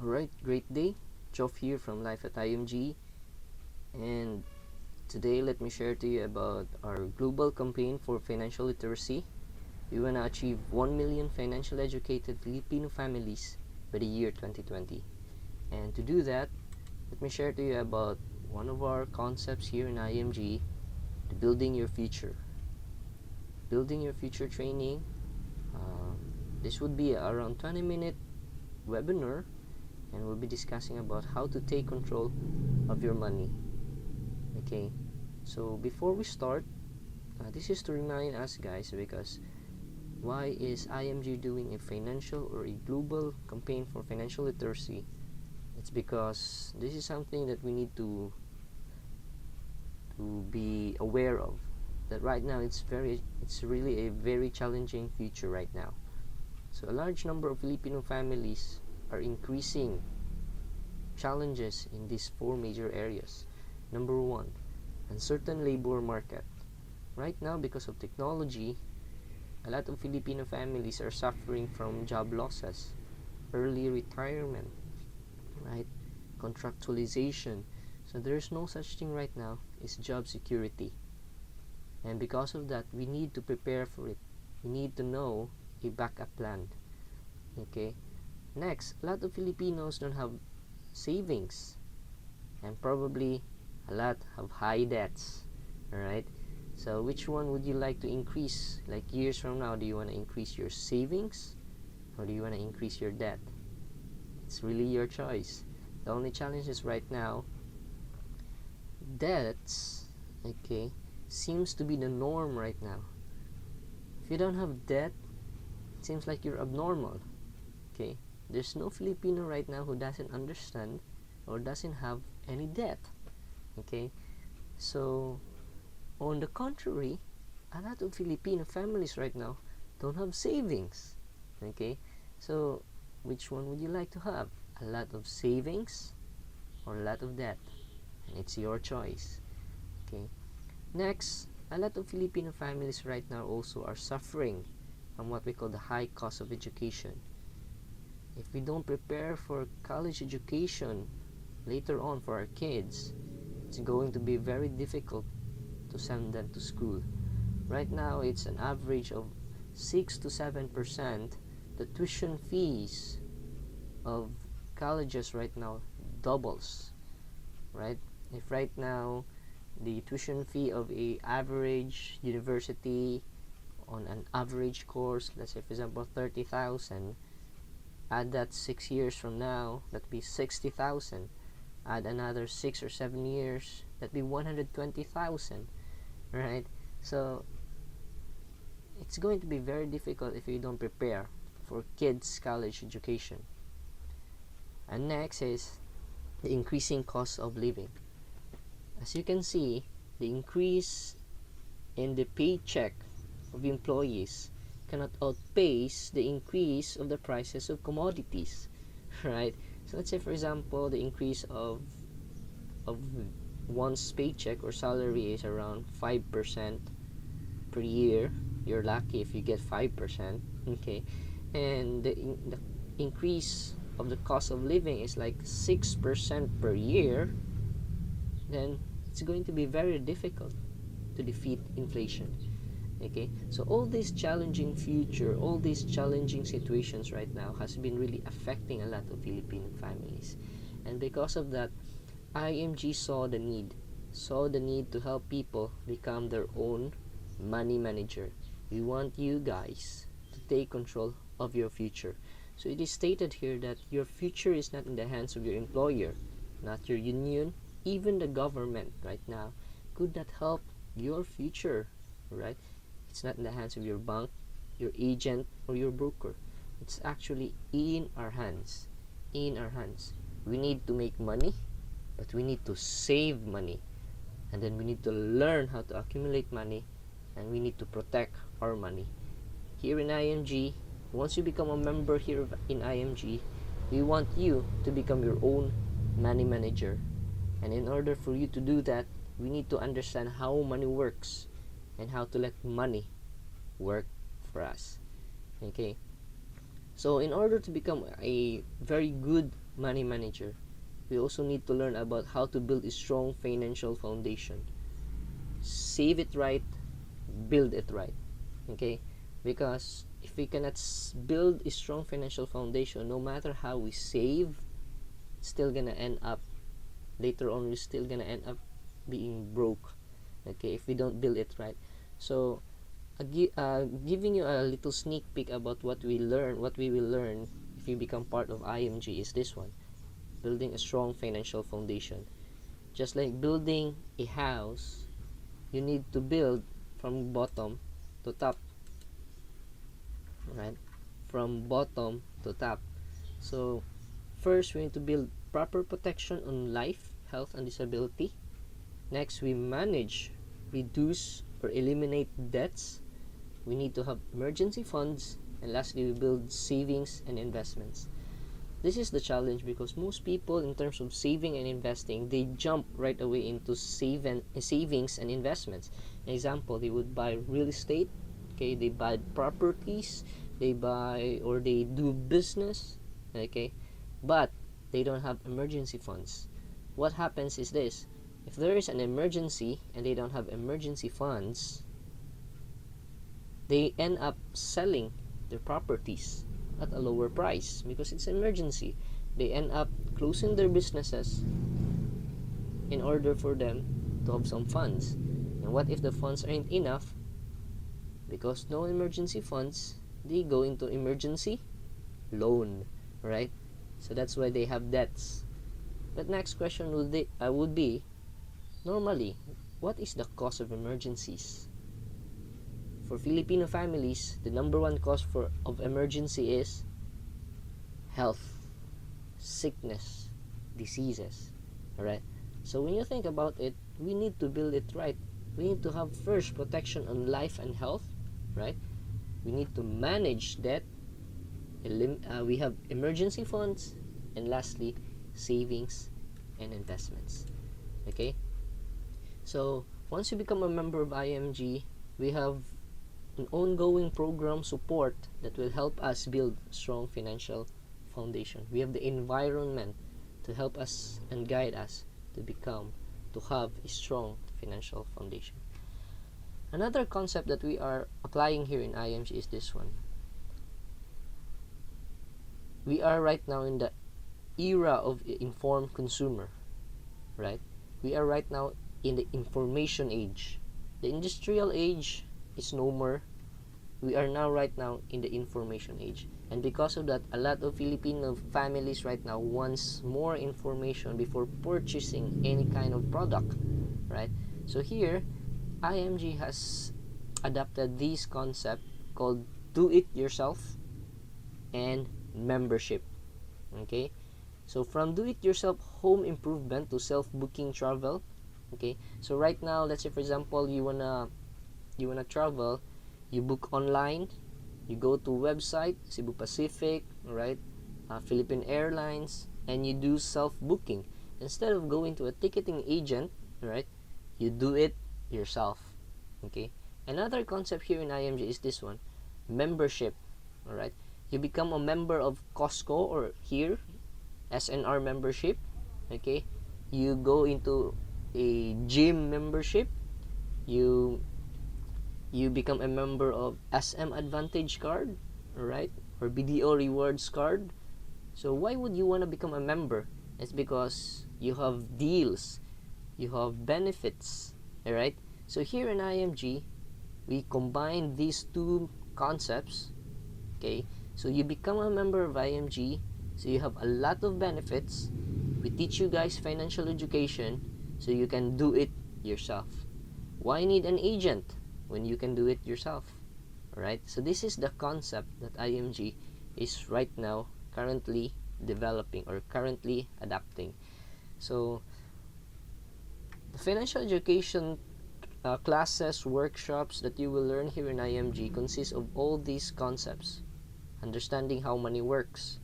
Alright, great day. Joff here from Life at IMG, and today let me share to you about our global campaign for financial literacy. We want to achieve 1 million financial educated Filipino families by the year 2020. And to do that, let me share to you about one of our concepts here in IMG, the Building Your Future. Building Your Future training. This would be around 20-minute webinar, and we'll be discussing about how to take control of your money. Okay, so before we start, this is to remind us guys, because why is IMG doing a financial or a global campaign for financial literacy? It's because this is something that we need to be aware of, that right now it's really a very challenging future right now. So a large number of Filipino families are increasing challenges in these four major areas. Number one, uncertain labor market. Right now, because of technology, a lot of Filipino families are suffering from job losses, early retirement, right? Contractualization. So there's no such thing right now as job security. And because of that, we need to prepare for it. We need to know a backup plan. Okay? Next, a lot of Filipinos don't have savings, and probably a lot have high debts. Alright? So which one would you like to increase? Like years from now, do you want to increase your savings or do you want to increase your debt? It's really your choice. The only challenge is right now, debts, okay, seems to be the norm right now. If you don't have debt, it seems like you're abnormal. Okay, there's no Filipino right now who doesn't understand or doesn't have any debt. Okay, so on the contrary, a lot of Filipino families right now don't have savings. Okay, so which one would you like to have? A lot of savings or a lot of debt? And it's your choice. Okay, next, a lot of Filipino families right now also are suffering from what we call the high cost of education. If we don't prepare for college education later on for our kids, it's going to be very difficult to send them to school. Right now, it's an average of 6 to 7%. The tuition fees of colleges right now doubles, right? If right now the tuition fee of a average university on an average course, let's say for example 30,000, add that 6 years from now, that'd be 60,000. Add another 6 or 7 years, that'd be 120,000, right? So it's going to be very difficult if you don't prepare for kids' college education. And next is the increasing cost of living. As you can see, the increase in the paycheck of employees cannot outpace the increase of the prices of commodities, right? So let's say for example the increase of one's paycheck or salary is around 5% per year. You're lucky if you get 5%, okay? And the increase of the cost of living is like 6% per year. Then it's going to be very difficult to defeat inflation. Okay, so all this challenging future, all these challenging situations right now has been really affecting a lot of Filipino families. And because of that, IMG saw the need to help people become their own money manager. We want you guys to take control of your future. So it is stated here that your future is not in the hands of your employer, not your union, even the government right now could not help your future, right? It's not in the hands of your bank, your agent, or your broker. It's actually in our hands. In our hands. We need to make money, but we need to save money. And then we need to learn how to accumulate money, and we need to protect our money. Here in IMG, once you become a member here in IMG, we want you to become your own money manager. And in order for you to do that, we need to understand how money works and how to let money work for us. Okay, so in order to become a very good money manager, we also need to learn about how to build a strong financial foundation. Save it right, build it right. Okay? Because if we cannot build a strong financial foundation, no matter how we save, it's still gonna end up, later on, we're still gonna end up being broke. Okay? If we don't build it right. So, giving you a little sneak peek about what we will learn if you become part of IMG is this one: building a strong financial foundation. Just like building a house, you need to build from bottom to top, right? From bottom to top. So first, we need to build proper protection on life, health, and disability. Next, we manage, reduce, or eliminate debts. We need to have emergency funds. And lastly, we build savings and investments. This is the challenge because most people, in terms of saving and investing, they jump right away into savings and investments. An example, they would buy real estate, okay, they buy properties, they buy or they do business, okay, but they don't have emergency funds. What happens is this: if there is an emergency and they don't have emergency funds, they end up selling their properties at a lower price because it's an emergency. They end up closing their businesses in order for them to have some funds. And what if the funds aren't enough? Because no emergency funds, they go into emergency loan, right? So that's why they have debts. But next question would be, normally, what is the cause of emergencies? For Filipino families, the number one cause of emergency is health, sickness, diseases. Alright? So when you think about it, we need to build it right. We need to have first protection on life and health, right? We need to manage debt. We have emergency funds, and lastly, savings and investments. Okay? So once you become a member of IMG, we have an ongoing program support that will help us build strong financial foundation. We have the environment to help us and guide us to have a strong financial foundation. Another concept that we are applying here in IMG is this one. We are right now in the era of informed consumer, right? We are right now in the information age. The industrial age is no more. We are now right now in the information age. And because of that, a lot of Filipino families right now wants more information before purchasing any kind of product, right? So here, IMG has adopted this concept called do it yourself and membership. Okay? So from do it yourself home improvement to self-booking travel. Okay? So right now, let's say for example, you wanna travel, you book online, you go to website Cebu Pacific, right? Philippine Airlines, and you do self-booking. Instead of going to a ticketing agent, right? You do it yourself. Okay? Another concept here in IMG is this one: membership. All right? You become a member of Costco or here SNR membership. Okay? You go into a gym membership. You become a member of SM Advantage card, right? Or BDO Rewards card. So why would you want to become a member? It's because you have deals, you have benefits, all right? So here in IMG, we combine these two concepts, okay? So you become a member of IMG, so you have a lot of benefits. We teach you guys financial education, so you can do it yourself. Why need an agent when you can do it yourself? Alright, so this is the concept that IMG is right now currently developing or currently adapting. So the financial education classes, workshops that you will learn here in IMG consist of all these concepts. Understanding how money works,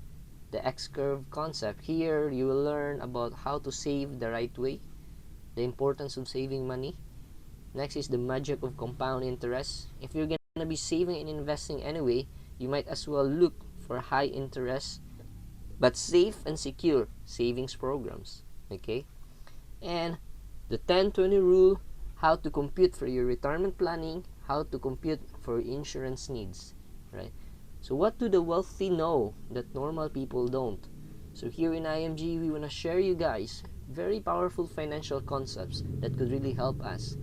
the X-curve concept. Here you will learn about how to save the right way, the importance of saving money. Next is the magic of compound interest. If you're going to be saving and investing anyway, you might as well look for high interest but safe and secure savings programs. Okay, and the 10-20 rule, how to compute for your retirement planning, how to compute for insurance needs, right? So what do the wealthy know that normal people don't? So here in IMG, we want to share you guys very powerful financial concepts that could really help us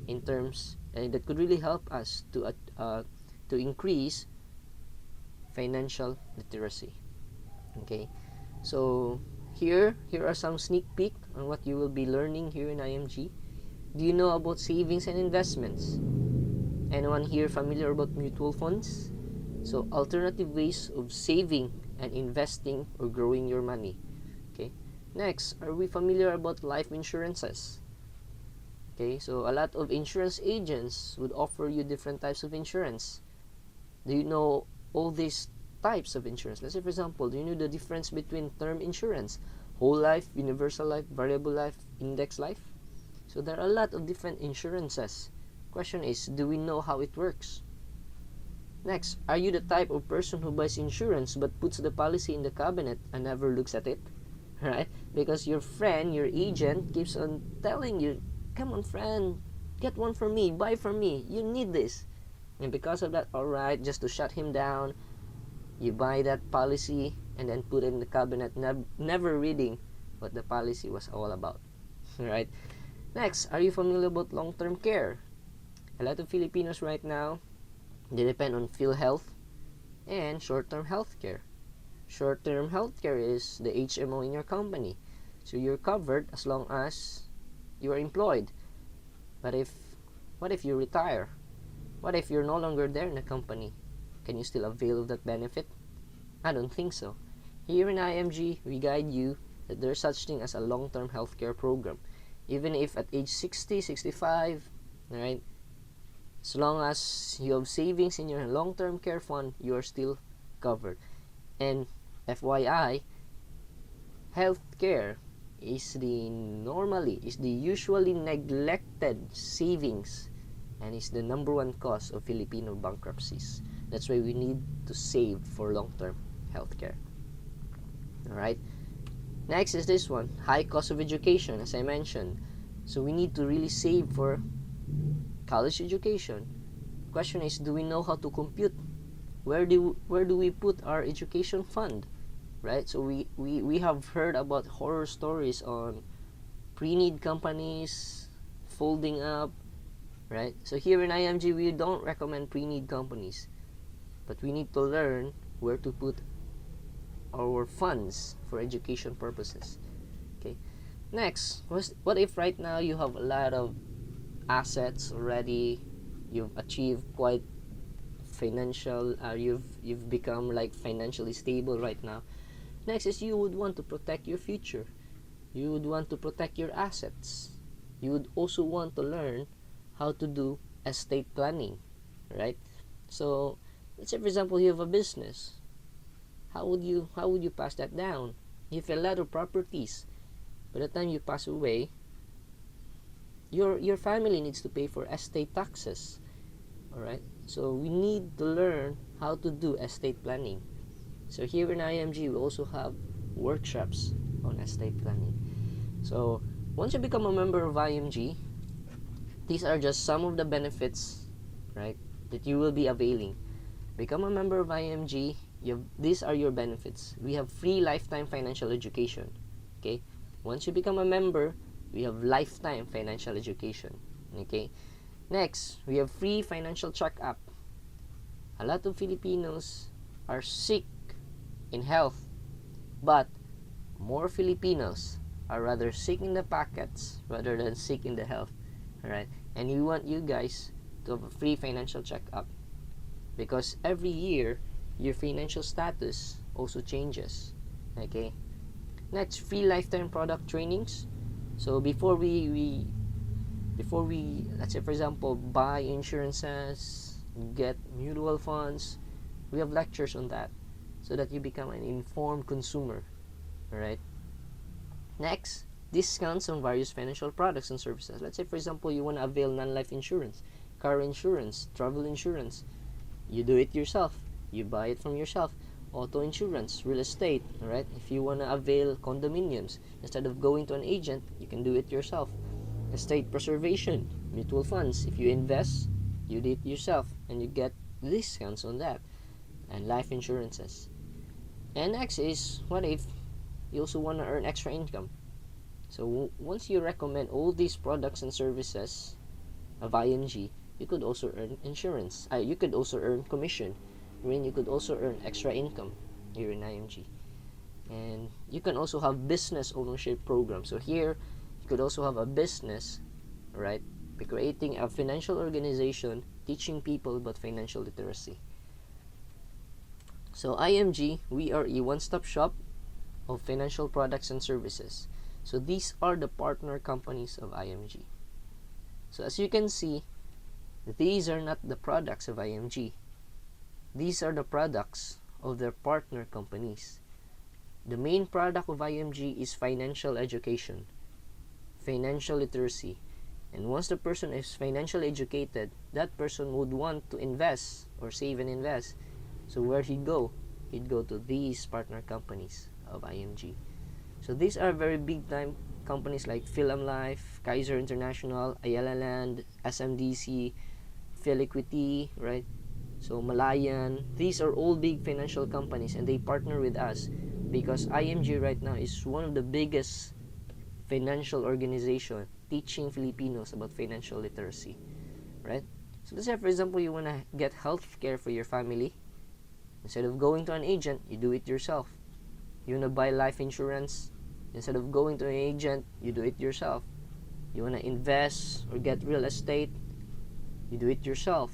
in terms that could really help us to increase financial literacy. Okay, so here are some sneak peek on what you will be learning here in IMG. Do you know about savings and investments? Anyone here familiar about mutual funds? So alternative ways of saving and investing or growing your money. Okay, next, are we familiar about life insurances? Okay, so a lot of insurance agents would offer you different types of insurance. Do you know all these types of insurance? Let's say, for example, do you know the difference between term insurance, whole life, universal life, variable life, index life? So there are a lot of different insurances. Question is, do we know how it works? Next, are you the type of person who buys insurance but puts the policy in the cabinet and never looks at it? Right? Because your friend, your agent, keeps on telling you, come on friend, get one for me, buy for me, you need this. And because of that, alright, just to shut him down, you buy that policy and then put it in the cabinet, never reading what the policy was all about. Right? Next, are you familiar about long-term care? A lot of Filipinos right now, they depend on PhilHealth and short-term health care. Short-term health care is the HMO in your company. So you're covered as long as you are employed. But what if you retire? What if you're no longer there in the company? Can you still avail of that benefit? I don't think so. Here in IMG, we guide you that there's such thing as a long-term healthcare program. Even if at age 60, 65, right? As long as you have savings in your long-term care fund, you are still covered. And FYI, healthcare is the usually neglected savings and is the number one cause of Filipino bankruptcies. That's why we need to save for long-term healthcare. Alright? Next is this one, high cost of education, as I mentioned. So we need to really save for college education. Question is, do we know how to compute? Where do we put our education fund? Right? So we have heard about horror stories on pre-need companies folding up, right? So here in IMG, we don't recommend pre-need companies, but we need to learn where to put our funds for education purposes. Okay. Next, what if right now you have a lot of assets already, you've achieved quite financial, you've become like financially stable right now. Next is you would want to protect your future. You would want to protect your assets. You would also want to learn how to do estate planning, right? So let's say, for example, you have a business. How would you pass that down? You have a lot of properties. By the time you pass away, your family needs to pay for estate taxes. Alright? So we need to learn how to do estate planning. So here in IMG, we also have workshops on estate planning. So once you become a member of IMG, these are just some of the benefits, right, that you will be availing. Become a member of IMG. These are your benefits. We have free lifetime financial education. Okay? Once you become a member, we have lifetime financial education. Okay? Next, we have free financial checkup. A lot of Filipinos are sick in health, but more Filipinos are rather sick in the pockets rather than sick in the health. Alright? And we want you guys to have a free financial checkup, because every year your financial status also changes. Okay? Next, free lifetime product trainings. So before we let's say, for example, buy insurances, get mutual funds, we have lectures on that so that you become an informed consumer. Alright? Next, discounts on various financial products and services. Let's say, for example, you want to avail non-life insurance, car insurance, travel insurance. You do it yourself. You buy it from yourself. auto insurance, real estate, right? If you want to avail condominiums, instead of going to an agent, you can do it yourself. Estate preservation, mutual funds, if you invest, you do it yourself and you get discounts on that. And life insurances. And next is, what if you also want to earn extra income? So once you recommend all these products and services of IMG, you could also earn insurance. You could also earn commission. I mean, you could also earn extra income here in IMG. And you can also have business ownership program. So here, you could also have a business, right? By creating a financial organization, teaching people about financial literacy. So IMG, we are a one-stop shop of financial products and services. So these are the partner companies of IMG. So as you can see, these are not the products of IMG. These are the products of their partner companies. The main product of IMG is financial education, financial literacy. And once the person is financially educated, that person would want to invest or save and invest. So where he'd go? He'd go to these partner companies of IMG. So these are very big time companies like Philem Life, Kaiser International, Ayala Land, SMDC, Philiquity, right? So Malayan. These are all big financial companies and they partner with us because IMG right now is one of the biggest financial organization teaching Filipinos about financial literacy, right? So let's say, for example, you want to get health care for your family. Instead of going to an agent, you do it yourself. You want to buy life insurance. Instead of going to an agent, you do it yourself. You want to invest or get real estate, you do it yourself.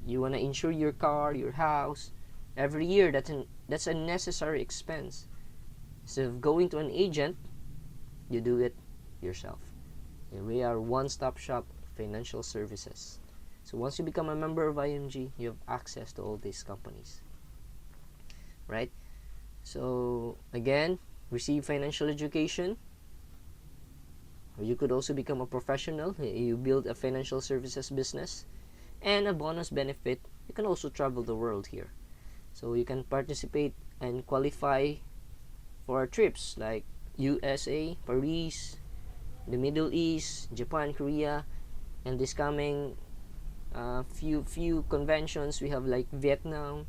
You want to insure your car, your house. Every year, that's a necessary expense. Instead of going to an agent, you do it yourself. And we are one-stop shop financial services. So once you become a member of IMG, you have access to all these companies, right? So again, receive financial education, or you could also become a professional. You build a financial services business, and a bonus benefit, you can also travel the world here. So you can participate and qualify for trips like USA, Paris, the Middle East, Japan, Korea, and this coming few conventions we have like Vietnam,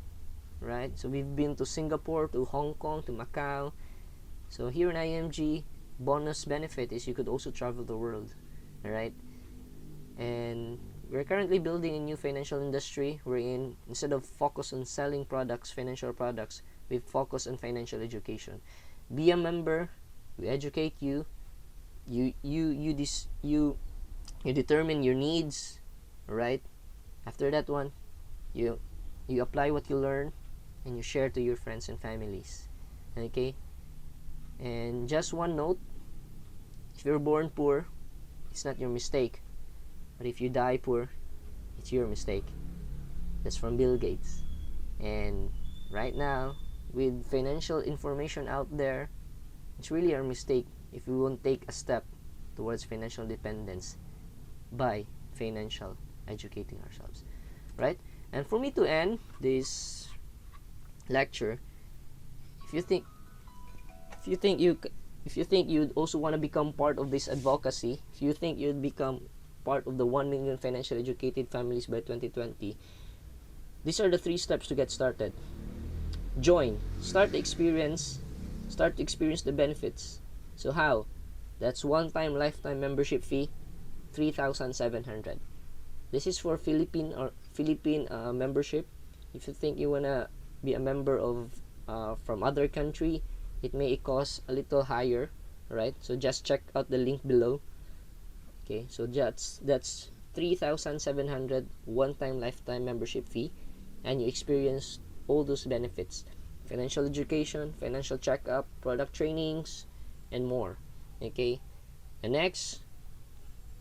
right? So we've been to Singapore, to Hong Kong, to Macau. So here in IMG, bonus benefit is you could also travel the world, right? And we're currently building a new financial industry wherein instead of focus on selling products, financial products, we focus on financial education. Be a member, we educate you. You determine your needs, right? After that one, you apply what you learn and you share to your friends and families. Okay? And just one note, if you're born poor, it's not your mistake. But if you die poor, it's your mistake. That's from Bill Gates. And right now, with financial information out there, it's really our mistake if we won't take a step towards financial independence by financial educating ourselves, right? And for me to end this lecture, if you think you'd also want to become part of this advocacy, if you think you'd become part of the 1 million financially educated families by 2020, these are the 3 steps to get started. Join, start to experience the benefits. So how? That's one-time lifetime membership fee, 3,700. This is for Philippine membership. If you think you wanna be a member of from other country, it may cost a little higher, right? So just check out the link below. Okay, so that's 3,700 one-time lifetime membership fee, and you experience all those benefits: financial education, financial checkup, product trainings, and more. Okay, and next,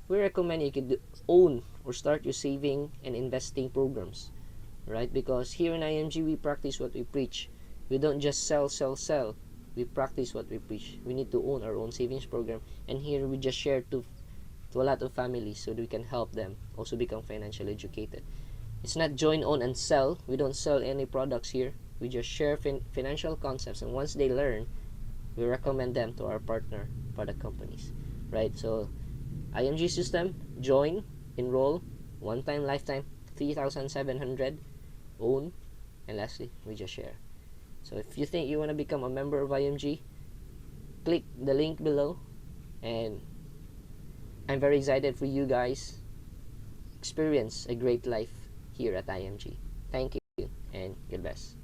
we recommend you could own or start your saving and investing programs, right? Because here in IMG, we practice what we preach. We don't just sell. We practice what we preach. We need to own our own savings program, and here we just share to a lot of families so that we can help them also become financially educated. It's not join, own, and sell. We don't sell any products here. We just share financial concepts, and once they learn, we recommend them to our partner product companies, right? So IMG system, join, enroll, one time, lifetime, 3,700, own, and lastly, we just share. So if you think you want to become a member of IMG, click the link below, and I'm very excited for you guys experience a great life here at IMG. Thank you and God bless.